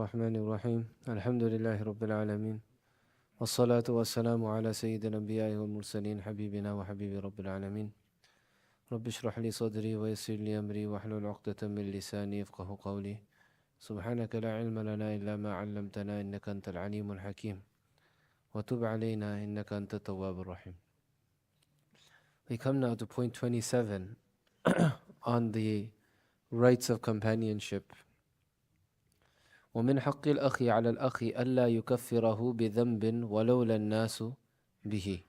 الرحمن الرحيم الحمد لله رب العالمين والصلاة والسلام على سيد الأنبياء والمرسلين حبيبنا وحبيب رب العالمين رب اشرح لي صدري ويسر لي أمري واحلل عقدة من لساني يفقه قولي سبحانك لا علم لنا إلا ما علمتنا إنك أنت العليم الحكيم وتب علينا إنك أنت التواب الرحيم. We come now to point 27 on the rights of companionship. ومن حق الأخ على الأخ ألا يكفره بذنب ولولا الناس به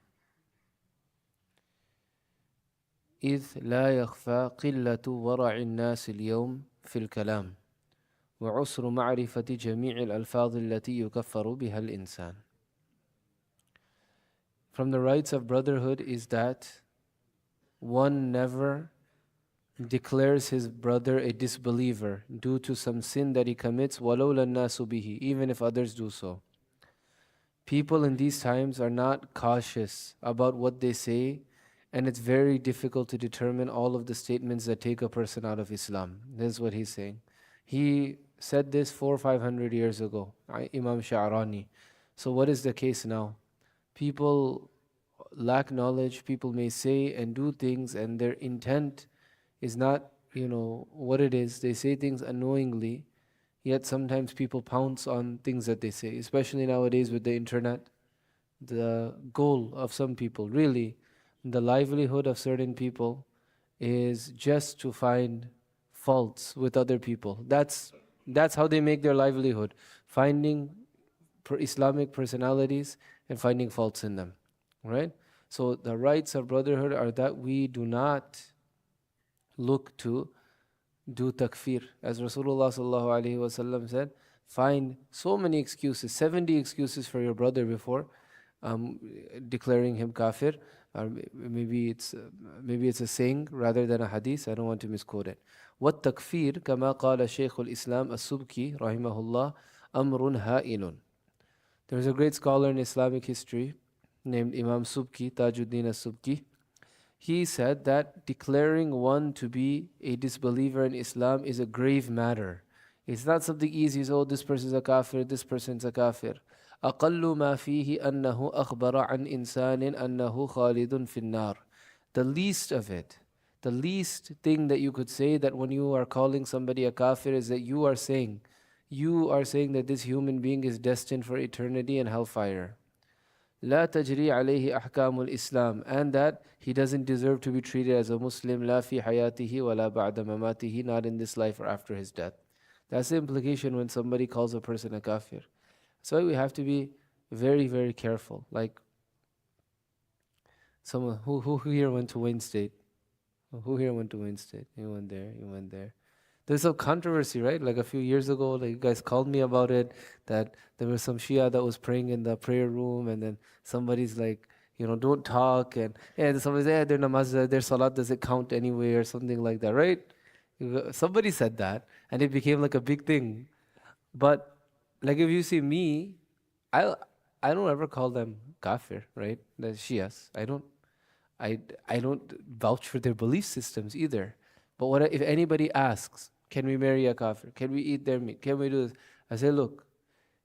إذ لا يخفى قلة ورع الناس اليوم في الكلام وعسر معرفة جميع الألفاظ التي يكفر بها الإنسان. From the rights of brotherhood is that one never declares his brother a disbeliever due to some sin that he commits, وَلَوْلَا النَّاسُ بِهِ, even if others do so. People in these times are not cautious about what they say, and it's very difficult to determine all of the statements that take a person out of Islam. This is what he's saying. He said this 400 or 500 years ago, Imam Sha'rani. So what is the case now? People lack knowledge, people may say and do things, and their intent is not, what it is. They say things unknowingly, yet sometimes people pounce on things that they say, especially nowadays with the internet. The goal of some people, really, the livelihood of certain people is just to find faults with other people. That's how they make their livelihood, finding Islamic personalities and finding faults in them, right? So the rights of brotherhood are that we do not look to do takfir. As Rasulullah sallallahu alaihi wasallam said, find so many excuses, 70 excuses for your brother before declaring him kafir. Or maybe it's a saying rather than a hadith. I don't want to misquote it. What takfir, كما قال شيخ الإسلام السبكي رحمه الله, أمر هائل. There's a great scholar in Islamic history named Imam Subki, Tajuddin as-Subki. He said that declaring one to be a disbeliever in Islam is a grave matter. It's not something easy, so this person is a kafir, this person is a kafir. أقل ما فيه أنه أخبر عن إنسان أنه خالد في النار. The least of it, the least thing that you could say that when you are calling somebody a kafir is that you are saying that this human being is destined for eternity and hellfire. لا تجري عليه أحكام الإسلام, and that he doesn't deserve to be treated as a Muslim لا في حياته ولا بعد مماته, not in this life or after his death. That's the implication when somebody calls a person a kafir. So we have to be very, very careful. Like someone who here went to Wayne State? Who here went to Wayne State? You went there, you went there. There's some controversy, right? Like a few years ago, like you guys called me about it, that there was some Shia that was praying in the prayer room, and then somebody's like, don't talk, and somebody's like, their namaz, their salat doesn't count anyway, or something like that, right? Somebody said that, and it became like a big thing. But like if you see me, I don't ever call them kafir, right? The Shias. I don't vouch for their belief systems either. But what if anybody asks, can we marry a kafir? Can we eat their meat? Can we do this? I say, look,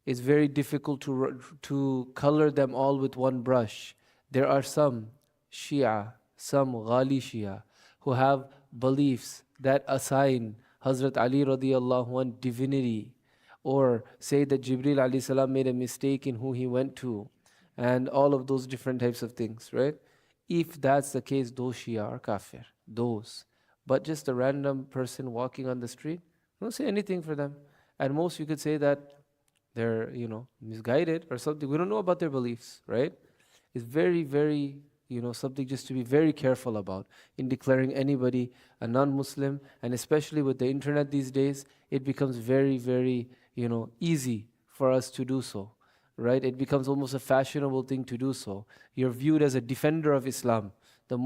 it's very difficult to color them all with one brush. There are some Shia, some Ghali Shia, who have beliefs that assign Hazrat Ali radiallahu anh divinity, or say that Jibreel alayhi salam made a mistake in who he went to, and all of those different types of things, right? If that's the case, those Shia are kafir, those. But just a random person walking on the street, don't say anything for them. At most, you could say that they're, misguided or something. We don't know about their beliefs, right? It's very, very, something just to be very careful about in declaring anybody a non-Muslim. And especially with the internet these days, it becomes very, very, easy for us to do so, right? It becomes almost a fashionable thing to do so. You're viewed as a defender of Islam. The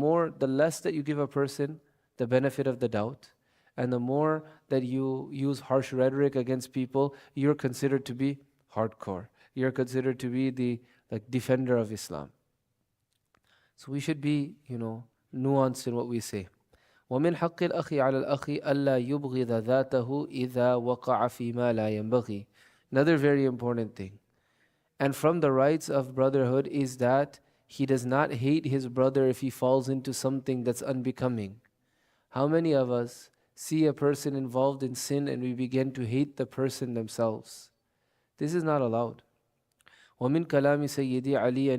less that you give a person the benefit of the doubt, and the more that you use harsh rhetoric against people, you're considered to be hardcore. You're considered to be the defender of Islam. So we should be, nuanced in what we say. ومن حق الأخ على الأخ ألا يبغض ذاته إذا وقع فيما لا ينبغي. Another very important thing. And from the rights of brotherhood is that he does not hate his brother if he falls into something that's unbecoming. How many of us see a person involved in sin and we begin to hate the person themselves? This is not allowed. ومن كلام سيدي علي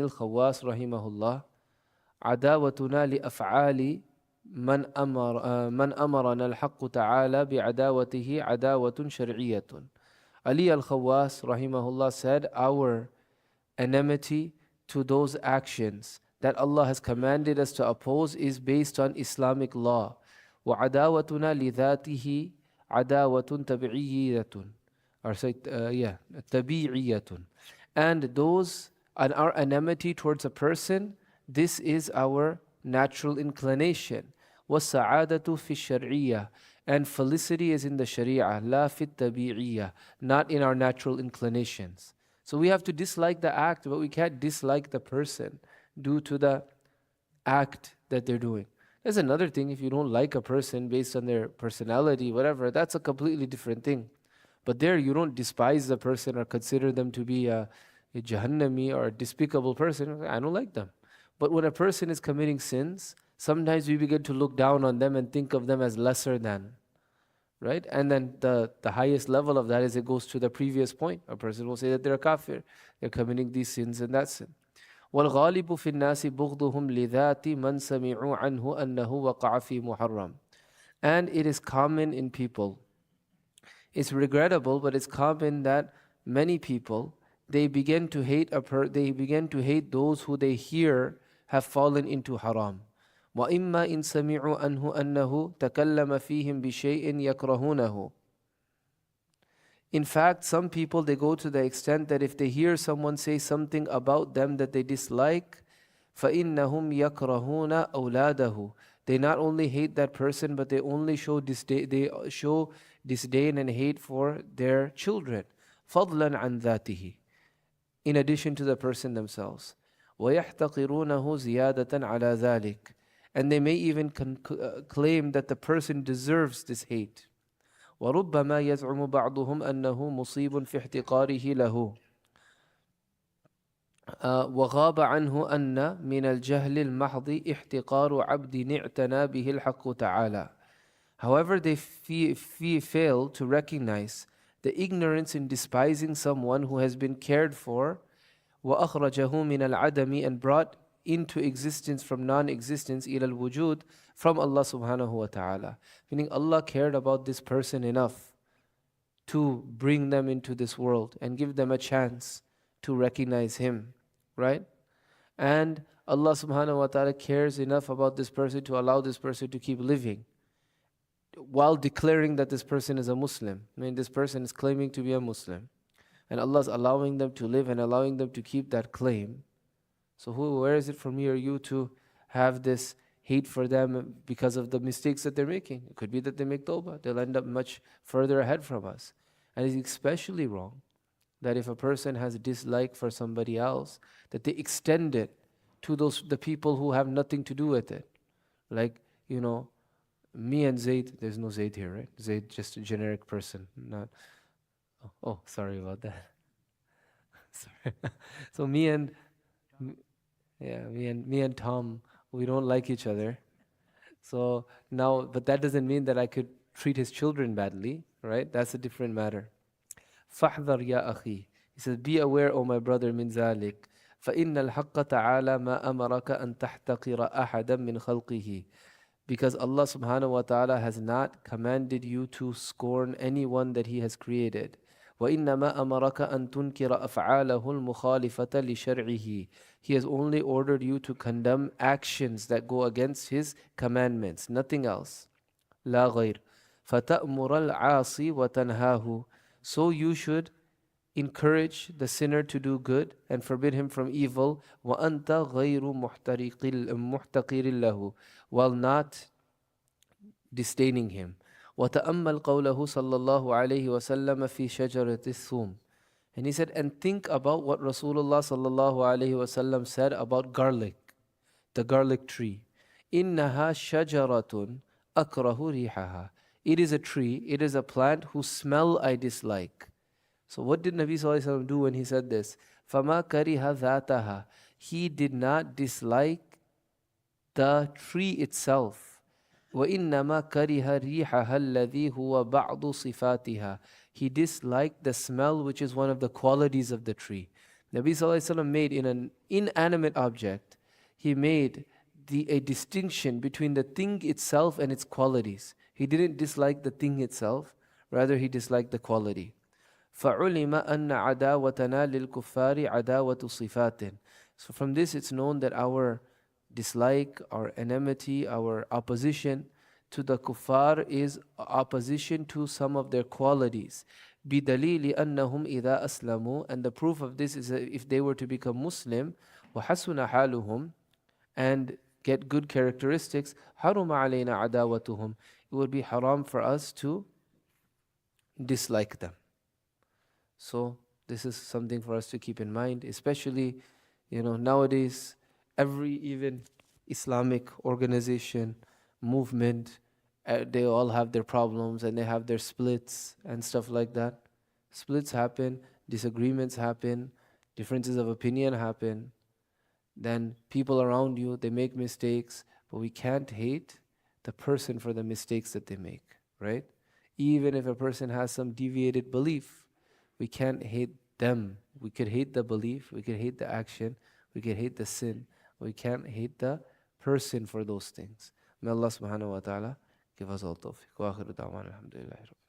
الخواس رحمه الله عداوتنا لأفعال من أمرنا الحق تعالى بعداوته عداوة شرعية. Ali al-Khawas rahimahullah said, our enmity to those actions that Allah has commanded us to oppose is based on Islamic law. وعداوتنا لذاته عداوة تبعية. Or say, tabi'iyatun. And those, and our enmity towards a person, this is our natural inclination. وَالسَّعَادَةُ فِي الشَّرْعِيَّةِ. And felicity is in the Sharia, la fit tabi'iyya, not in our natural inclinations. So we have to dislike the act, but we can't dislike the person due to the act that they're doing. There's another thing, if you don't like a person based on their personality, whatever, that's a completely different thing. But there you don't despise the person or consider them to be a jahannami or a despicable person. I don't like them. But when a person is committing sins, sometimes we begin to look down on them and think of them as lesser than, right? And then the highest level of that is it goes to the previous point. A person will say that they're a kafir, they're committing these sins and that sin. وَالْغَالِبُ فِي النَّاسِ بُغْضُهُمْ لِذَاتِ مَنْ سَمِعُوا عَنْهُ أَنَّهُ وَقَعَ فِي مُحَرَّمٍ. And it is common in people. It's regrettable, but it's common that many people, they begin to hate those who they hear have fallen into haram. وَإِمَّا إِن سَمِعُوا أَنْهُ أَنَّهُ تَكَلَّمَ فِيهِمْ بِشَيْءٍ يَكْرَهُونَهُ. In fact, some people, they go to the extent that if they hear someone say something about them that they dislike, فَإِنَّهُمْ يَكْرَهُونَ أَوْلَادَهُ. They not only hate that person, but they only show disdain and hate for their children. فَضْلًا عَنْ ذَاتِهِ. In addition to the person themselves. وَيَحْتَقِرُونَهُ زِيَادَةً عَلَى ذَلِكَ. And they may even claim that the person deserves this hate. وَرُبَّمَا يَزْعُمُ بَعْضُهُمْ أَنَّهُ مُصِيبٌ فِي احْتِقَارِهِ لَهُ وغاب عنه أن من الجهل المحض احتقار عبد اعتنى به الحق تعالى. However, they fail to recognize the ignorance in despising someone who has been cared for وأخرجه من العدم and brought into existence from non-existence إلى الوجود from Allah subhanahu wa ta'ala. Meaning Allah cared about this person enough to bring them into this world and give them a chance to recognize Him, right? And Allah subhanahu wa ta'ala cares enough about this person to allow this person to keep living while declaring that this person is a Muslim. I mean, this person is claiming to be a Muslim. And Allah is allowing them to live and allowing them to keep that claim. So where is it for me or you to have this hate for them because of the mistakes that they're making? It could be that they make tawbah. They'll end up much further ahead from us. And it's especially wrong that if a person has a dislike for somebody else, that they extend it to the people who have nothing to do with it. Like, me and Zayd, there's no Zayd here, right? Zayd, just a generic person, not... Oh, sorry about that. Sorry. So me and Tom, we don't like each other. So now, but that doesn't mean that I could treat his children badly, right? That's a different matter. فَاحْذَرْ يَا أَخِي. He says, be aware, O my brother, مِنْ ذَلِكَ فَإِنَّ الْحَقَّ تَعَالَى مَا أَمَرَكَ أَن تَحْتَقِرَ أَحَدًا مِنْ خَلْقِهِ. Because Allah subhanahu wa ta'ala has not commanded you to scorn anyone that He has created. وَإِنَّمَا أَمَرَكَ أَن تُنْكِرَ أَفْعَالَهُ الْمُخَالِفَةَ لِشَرْعِهِ. He has only ordered you to condemn actions that go against His commandments, nothing else. لا غير. فَتَأْمُرَ الْعَاصِي وَتَنْهَاهُ. So you should encourage the sinner to do good and forbid him from evil. وَأَنْتَ غَيْرُ مُحْتَقِرٍ لَهُ. While not disdaining him. وَتَأَمَّلْ قَوْلَهُ صَلَّى اللَّهُ عَلَيْهِ وَسَلَّمَ فِي شَجَرَةِ الثُّومِ. And he said, and think about what Rasulullah sallallahu alayhi wasallam said about garlic, the garlic tree. إِنَّهَا شَجَرَةٌ أَكْرَهُ رِيحَهَا. It is a tree, it is a plant whose smell I dislike. So what did Nabi Sallallahu Alaihi Wasallam do when he said this? فَمَا كَرِهَ ذَاتَهَا. He did not dislike the tree itself. وَإِنَّمَا كَرِهَ رِيحَهَا الَّذِي هُوَ بَعْضُ صِفَاتِهَا. He disliked the smell which is one of the qualities of the tree. Nabi Sallallahu Alaihi Wasallam made in an inanimate object, he made a distinction between the thing itself and its qualities. He didn't dislike the thing itself, rather he disliked the quality. فَعُلِمَ أَنَّ عَدَاوَتَنَا لِلْكُفَّارِ عَدَاوَةُ صِفَاتٍ. So from this it's known that our dislike, our enmity, our opposition to the kuffar is opposition to some of their qualities. بِدَلِيلِ أَنَّهُمْ إِذَا أَسْلَمُوا. And the proof of this is that if they were to become Muslim, وَحَسُنَ حَالُهُمْ, and get good characteristics, حَرُمَ عَلَيْنَا عَدَاوَتُهُمْ. It would be haram for us to dislike them. So this is something for us to keep in mind, especially, nowadays, every even Islamic organization, movement, they all have their problems and they have their splits and stuff like that. Splits happen, disagreements happen, differences of opinion happen. Then people around you, they make mistakes, but we can't hate the person for the mistakes that they make, right? Even if a person has some deviated belief, we can't hate them. We could hate the belief, we could hate the action, we could hate the sin. We can't hate the person for those things. May Allah subhanahu wa ta'ala give us all tawfiq. Wa akhiru da'wana alhamdulillah.